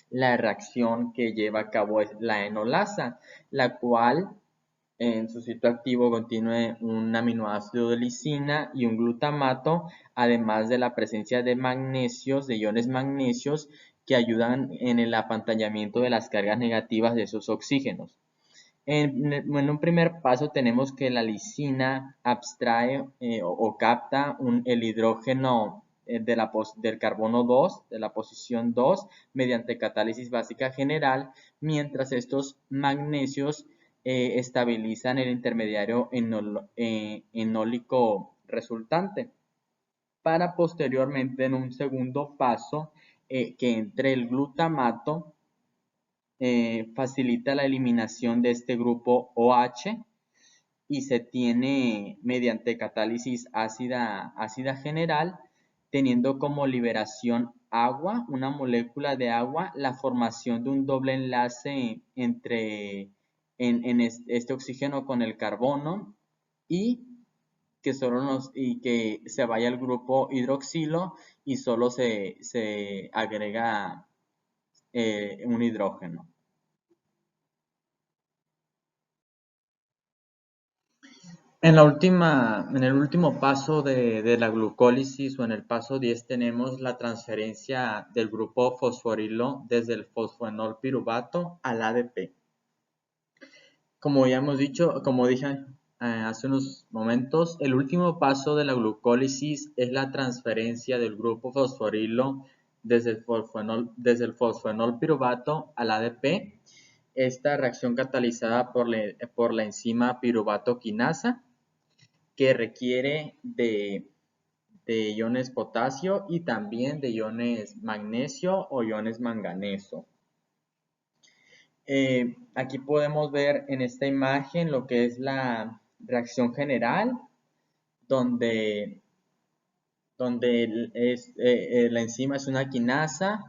la reacción que lleva a cabo la enolasa, la cual en su sitio activo contiene un aminoácido de lisina y un glutamato, además de la presencia de magnesios, de iones magnesios, que ayudan en el apantallamiento de las cargas negativas de esos oxígenos. En un primer paso tenemos que la lisina abstrae o capta el hidrógeno del carbono 2, de la posición 2, mediante catálisis básica general, mientras estos magnesios estabilizan el intermediario enólico resultante, para posteriormente en un segundo paso que entre el glutamato facilita la eliminación de este grupo OH y se tiene mediante catálisis ácida general, teniendo como liberación agua, una molécula de agua, la formación de un doble enlace en este oxígeno con el carbono y que se vaya al grupo hidroxilo y solo se agrega un hidrógeno. En el último paso de la glucólisis o en el paso 10 tenemos la transferencia del grupo fosforilo desde el fosfenolpiruvato al ADP. Como ya hemos dicho, como dije hace unos momentos, el último paso de la glucólisis es la transferencia del grupo fosforilo desde el fosfenolpiruvato al ADP. Esta reacción catalizada por la enzima piruvato quinasa, que requiere de de iones potasio y también de iones magnesio o iones manganeso. Aquí podemos ver en esta imagen lo que es la reacción general, donde la enzima es una quinasa,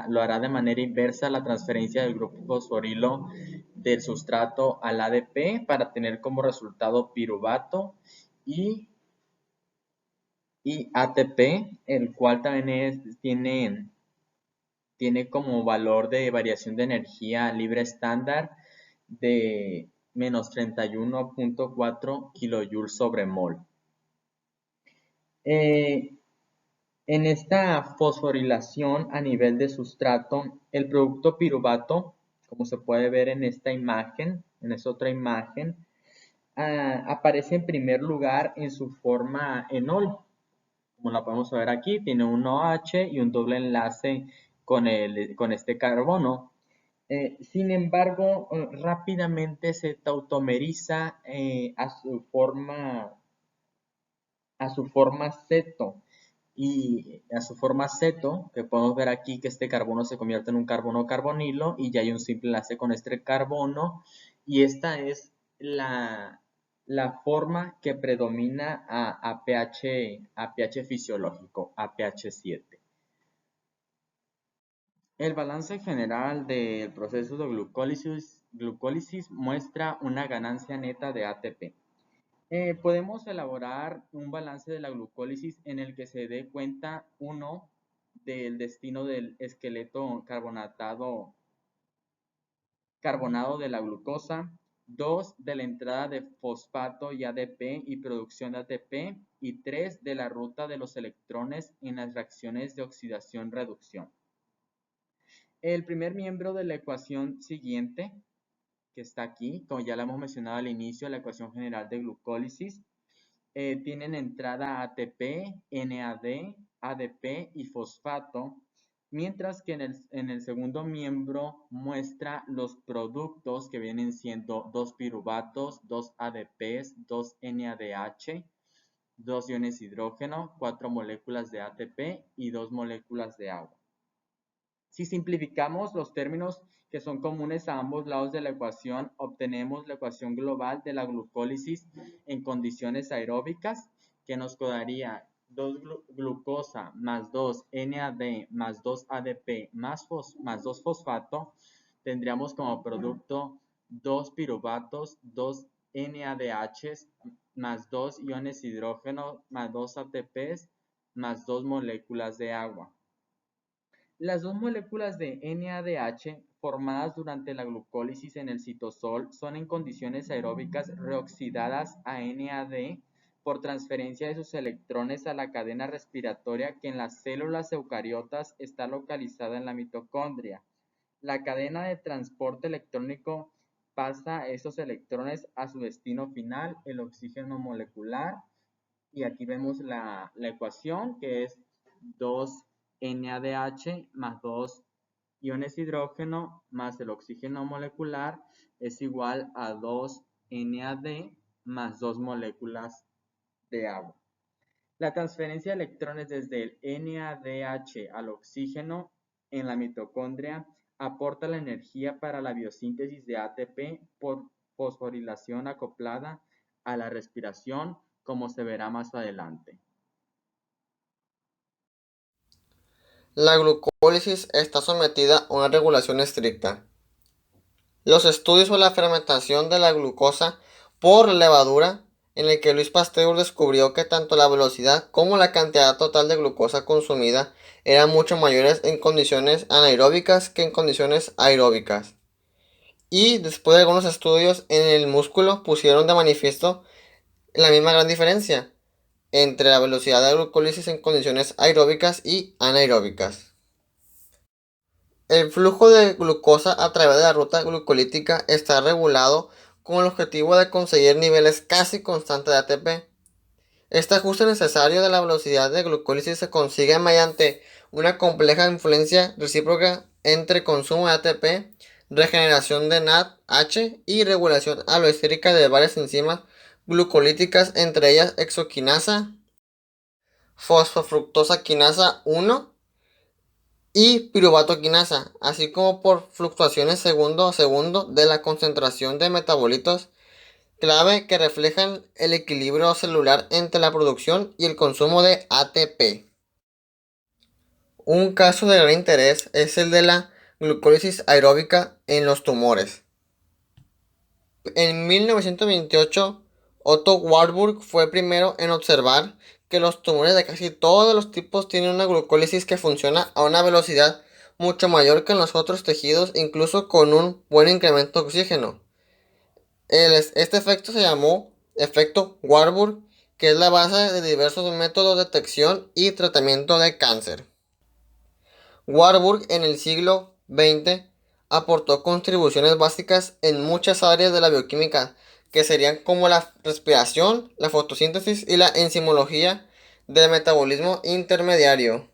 lo hará de manera inversa la transferencia del grupo fosforilo del sustrato al ADP para tener como resultado piruvato y ATP, el cual también tiene como valor de variación de energía libre estándar de menos 31.4 kilojoules sobre mol. En esta fosforilación a nivel de sustrato, el producto piruvato, como se puede ver en esta imagen, en esta otra imagen, aparece en primer lugar en su forma enol, como la podemos ver aquí, tiene un OH y un doble enlace con este carbono. Sin embargo, rápidamente se tautomeriza a su forma ceto. Y a su forma ceto, que podemos ver aquí que este carbono se convierte en un carbono carbonilo y ya hay un simple enlace con este carbono. Y esta es la forma que predomina a pH fisiológico, a pH 7. El balance general del proceso de glucólisis muestra una ganancia neta de ATP. Podemos elaborar un balance de la glucólisis en el que se dé cuenta, uno, del destino del esqueleto carbonado de la glucosa, 2, de la entrada de fosfato y ADP y producción de ATP, y 3, de la ruta de los electrones en las reacciones de oxidación-reducción. El primer miembro de la ecuación siguiente, que está aquí, como ya lo hemos mencionado al inicio, la ecuación general de glucólisis, tienen entrada ATP, NAD, ADP y fosfato, mientras que en el segundo miembro muestra los productos que vienen siendo 2 piruvatos, 2 ADPs, 2 NADH, 2 iones hidrógeno, 4 moléculas de ATP y 2 moléculas de agua. Si simplificamos los términos que son comunes a ambos lados de la ecuación, obtenemos la ecuación global de la glucólisis en condiciones aeróbicas, que nos daría 2 glucosa más 2 NAD más 2 ADP más 2 fosfato. Tendríamos como producto 2 piruvatos, 2 NADH más 2 iones hidrógeno más 2 ATPs más 2 moléculas de agua. Las 2 moléculas de NADH formadas durante la glucólisis en el citosol son en condiciones aeróbicas reoxidadas a NAD por transferencia de sus electrones a la cadena respiratoria que en las células eucariotas está localizada en la mitocondria. La cadena de transporte electrónico pasa esos electrones a su destino final, el oxígeno molecular, y aquí vemos la ecuación, que es 2 NADH más 2 iones hidrógeno más el oxígeno molecular es igual a 2 NAD más 2 moléculas de agua. La transferencia de electrones desde el NADH al oxígeno en la mitocondria aporta la energía para la biosíntesis de ATP por fosforilación acoplada a la respiración, como se verá más adelante. La glucólisis está sometida a una regulación estricta. Los estudios sobre la fermentación de la glucosa por levadura, en el que Luis Pasteur descubrió que tanto la velocidad como la cantidad total de glucosa consumida eran mucho mayores en condiciones anaeróbicas que en condiciones aeróbicas. Y después de algunos estudios en el músculo pusieron de manifiesto la misma gran diferencia entre la velocidad de glucólisis en condiciones aeróbicas y anaeróbicas. El flujo de glucosa a través de la ruta glucolítica está regulado con el objetivo de conseguir niveles casi constantes de ATP. Este ajuste necesario de la velocidad de glucólisis se consigue mediante una compleja influencia recíproca entre consumo de ATP, regeneración de NADH y regulación aloestérica de varias enzimas glucolíticas, entre ellas exoquinasa, fosfofructosa quinasa 1 y piruvato quinasa, así como por fluctuaciones segundo a segundo de la concentración de metabolitos clave que reflejan el equilibrio celular entre la producción y el consumo de ATP. Un caso de gran interés es el de la glucólisis aeróbica en los tumores. En 1928, Otto Warburg fue el primero en observar que los tumores de casi todos los tipos tienen una glucólisis que funciona a una velocidad mucho mayor que en los otros tejidos, incluso con un buen incremento de oxígeno. Este efecto se llamó efecto Warburg, que es la base de diversos métodos de detección y tratamiento de cáncer. Warburg en el siglo XX aportó contribuciones básicas en muchas áreas de la bioquímica, que serían como la respiración, la fotosíntesis y la enzimología del metabolismo intermediario,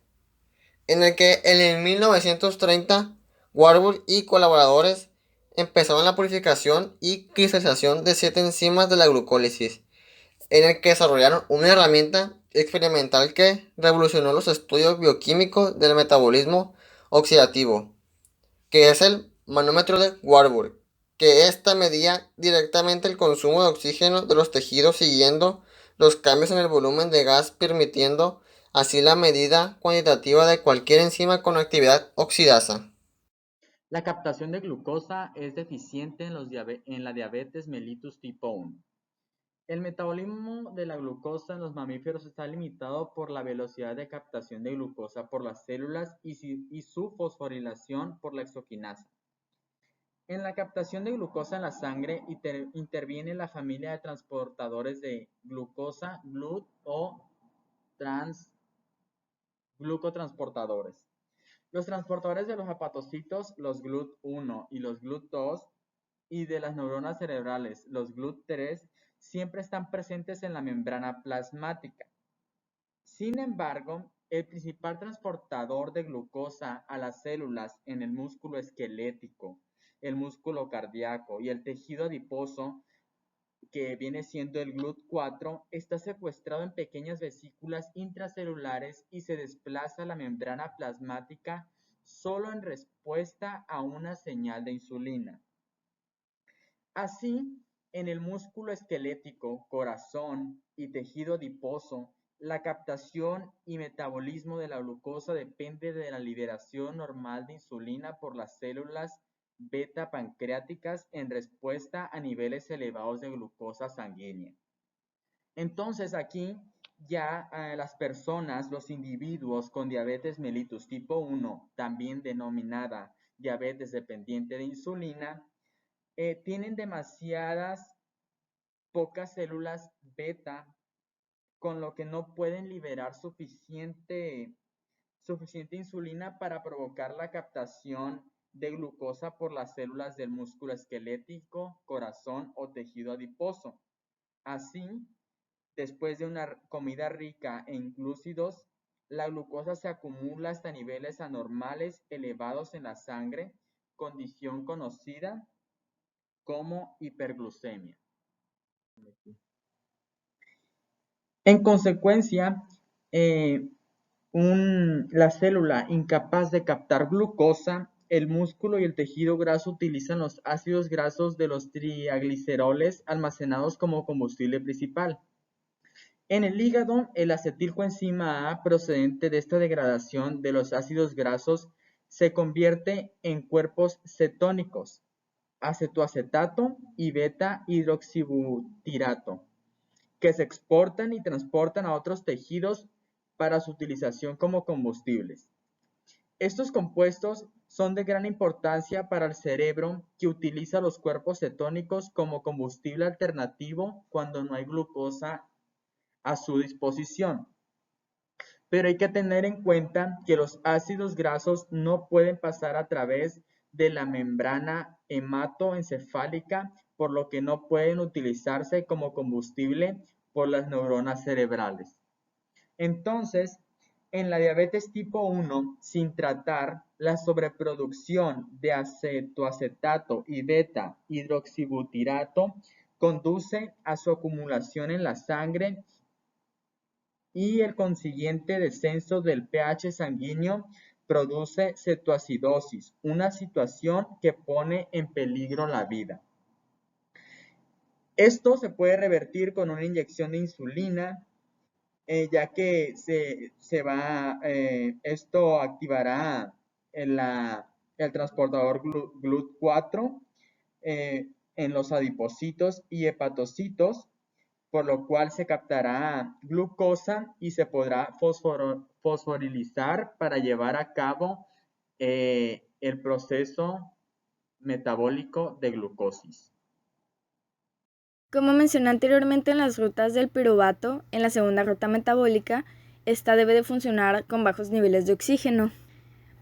en el que en el 1930 Warburg y colaboradores empezaron la purificación y cristalización de 7 enzimas de la glucólisis, en el que desarrollaron una herramienta experimental que revolucionó los estudios bioquímicos del metabolismo oxidativo, que es el manómetro de Warburg, que ésta medía directamente el consumo de oxígeno de los tejidos siguiendo los cambios en el volumen de gas, permitiendo así la medida cuantitativa de cualquier enzima con actividad oxidasa. La captación de glucosa es deficiente en la diabetes mellitus tipo 1. El metabolismo de la glucosa en los mamíferos está limitado por la velocidad de captación de glucosa por las células y su fosforilación por la exoquinasa. En la captación de glucosa en la sangre interviene la familia de transportadores de glucosa, GLUT o glucotransportadores. Los transportadores de los hepatocitos, los GLUT1 y los GLUT2, y de las neuronas cerebrales, los GLUT3, siempre están presentes en la membrana plasmática. Sin embargo, el principal transportador de glucosa a las células en el músculo esquelético, el músculo cardíaco y el tejido adiposo, que viene siendo el GLUT4, está secuestrado en pequeñas vesículas intracelulares y se desplaza a la membrana plasmática solo en respuesta a una señal de insulina. Así, en el músculo esquelético, corazón y tejido adiposo, la captación y metabolismo de la glucosa depende de la liberación normal de insulina por las células beta pancreáticas en respuesta a niveles elevados de glucosa sanguínea. Entonces aquí ya las personas, los individuos con diabetes mellitus tipo 1, también denominada diabetes dependiente de insulina, tienen demasiadas pocas células beta, con lo que no pueden liberar suficiente insulina para provocar la captación de glucosa por las células del músculo esquelético, corazón o tejido adiposo. Así, después de una comida rica en glúcidos, la glucosa se acumula hasta niveles anormales elevados en la sangre, condición conocida como hiperglucemia. En consecuencia, la célula incapaz de captar glucosa, el músculo y el tejido graso utilizan los ácidos grasos de los trigliceroles almacenados como combustible principal. En el hígado, el acetilcoenzima A procedente de esta degradación de los ácidos grasos se convierte en cuerpos cetónicos, acetoacetato y beta-hidroxibutirato, que se exportan y transportan a otros tejidos para su utilización como combustibles. Estos compuestos son de gran importancia para el cerebro, que utiliza los cuerpos cetónicos como combustible alternativo cuando no hay glucosa a su disposición. Pero hay que tener en cuenta que los ácidos grasos no pueden pasar a través de la membrana hematoencefálica, por lo que no pueden utilizarse como combustible por las neuronas cerebrales. Entonces, en la diabetes tipo 1, sin tratar, la sobreproducción de acetoacetato y beta-hidroxibutirato conduce a su acumulación en la sangre y el consiguiente descenso del pH sanguíneo produce cetoacidosis, una situación que pone en peligro la vida. Esto se puede revertir con una inyección de insulina, ya que esto activará el transportador GLUT4 en los adipocitos y hepatocitos, por lo cual se captará glucosa y se podrá fosforilizar para llevar a cabo el proceso metabólico de glucosis. Como mencioné anteriormente en las rutas del piruvato, en la segunda ruta metabólica, esta debe de funcionar con bajos niveles de oxígeno.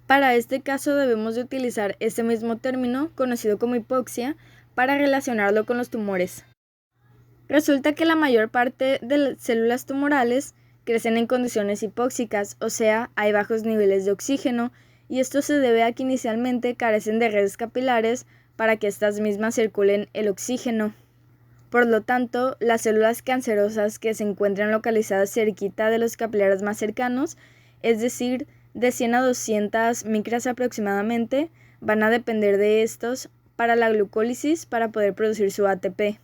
Para este caso debemos de utilizar este mismo término, conocido como hipoxia, para relacionarlo con los tumores. Resulta que la mayor parte de las células tumorales crecen en condiciones hipóxicas, o sea, hay bajos niveles de oxígeno, y esto se debe a que inicialmente carecen de redes capilares para que estas mismas circulen el oxígeno. Por lo tanto, las células cancerosas que se encuentran localizadas cerquita de los capilares más cercanos, es decir, de 100 a 200 micras aproximadamente, van a depender de estos para la glucólisis para poder producir su ATP.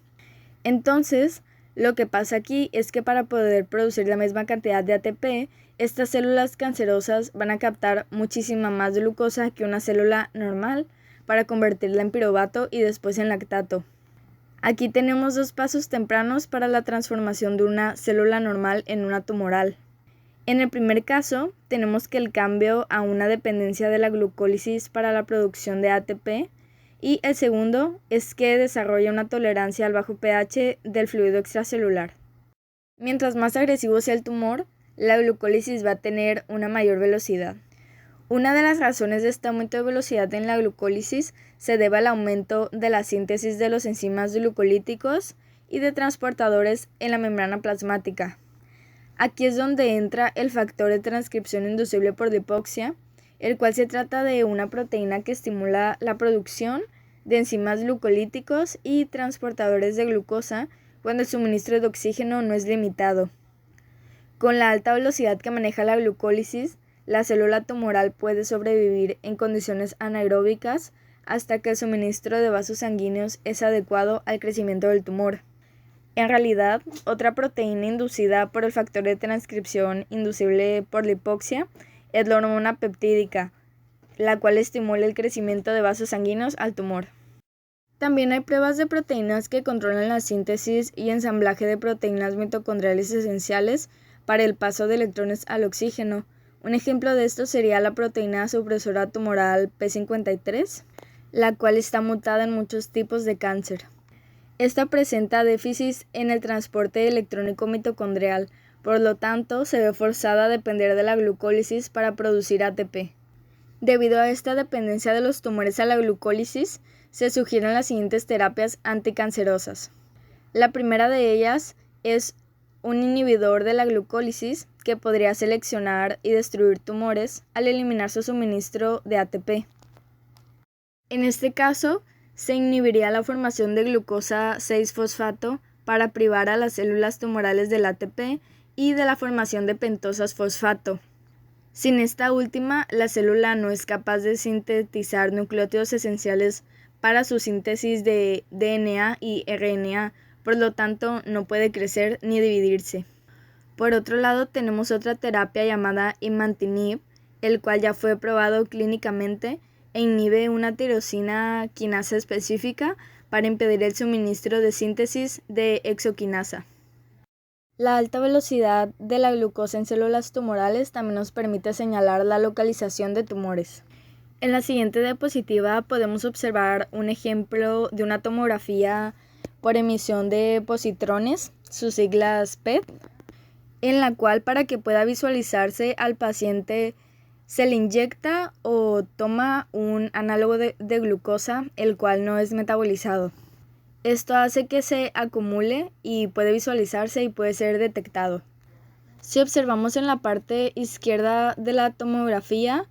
Entonces, lo que pasa aquí es que para poder producir la misma cantidad de ATP, estas células cancerosas van a captar muchísima más glucosa que una célula normal para convertirla en piruvato y después en lactato. Aquí tenemos dos pasos tempranos para la transformación de una célula normal en una tumoral. En el primer caso, tenemos que el cambio a una dependencia de la glucólisis para la producción de ATP, y el segundo es que desarrolla una tolerancia al bajo pH del fluido extracelular. Mientras más agresivo sea el tumor, la glucólisis va a tener una mayor velocidad. Una de las razones de este aumento de velocidad en la glucólisis se debe al aumento de la síntesis de los enzimas glucolíticos y de transportadores en la membrana plasmática. Aquí es donde entra el factor de transcripción inducible por hipoxia, el cual se trata de una proteína que estimula la producción de enzimas glucolíticos y transportadores de glucosa cuando el suministro de oxígeno no es limitado. Con la alta velocidad que maneja la glucólisis, la célula tumoral puede sobrevivir en condiciones anaeróbicas hasta que el suministro de vasos sanguíneos es adecuado al crecimiento del tumor. En realidad, otra proteína inducida por el factor de transcripción inducible por la hipoxia es la hormona peptídica, la cual estimula el crecimiento de vasos sanguíneos al tumor. También hay pruebas de proteínas que controlan la síntesis y ensamblaje de proteínas mitocondriales esenciales para el paso de electrones al oxígeno. Un ejemplo de esto sería la proteína supresora tumoral P53, la cual está mutada en muchos tipos de cáncer. Esta presenta déficits en el transporte electrónico mitocondrial, por lo tanto se ve forzada a depender de la glucólisis para producir ATP. Debido a esta dependencia de los tumores a la glucólisis, se sugieren las siguientes terapias anticancerosas. La primera de ellas es un inhibidor de la glucólisis que podría seleccionar y destruir tumores al eliminar su suministro de ATP. En este caso, se inhibiría la formación de glucosa 6-fosfato para privar a las células tumorales del ATP y de la formación de pentosas fosfato. Sin esta última, la célula no es capaz de sintetizar nucleótidos esenciales para su síntesis de DNA y RNA, por lo tanto no puede crecer ni dividirse. Por otro lado, tenemos otra terapia llamada imatinib, el cual ya fue probado clínicamente e inhibe una tirosina quinasa específica para impedir el suministro de síntesis de exoquinasa. La alta velocidad de la glucosa en células tumorales también nos permite señalar la localización de tumores. En la siguiente diapositiva podemos observar un ejemplo de una tomografía por emisión de positrones, sus siglas PET, en la cual para que pueda visualizarse al paciente se le inyecta o toma un análogo de glucosa, el cual no es metabolizado. Esto hace que se acumule y puede visualizarse y puede ser detectado. Si observamos en la parte izquierda de la tomografía,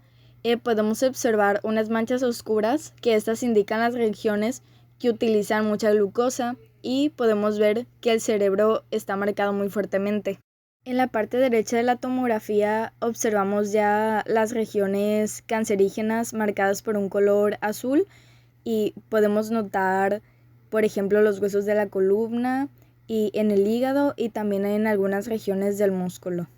podemos observar unas manchas oscuras que estas indican las regiones que utilizan mucha glucosa y podemos ver que el cerebro está marcado muy fuertemente. En la parte derecha de la tomografía observamos ya las regiones cancerígenas marcadas por un color azul y podemos notar, por ejemplo, los huesos de la columna y en el hígado y también en algunas regiones del músculo.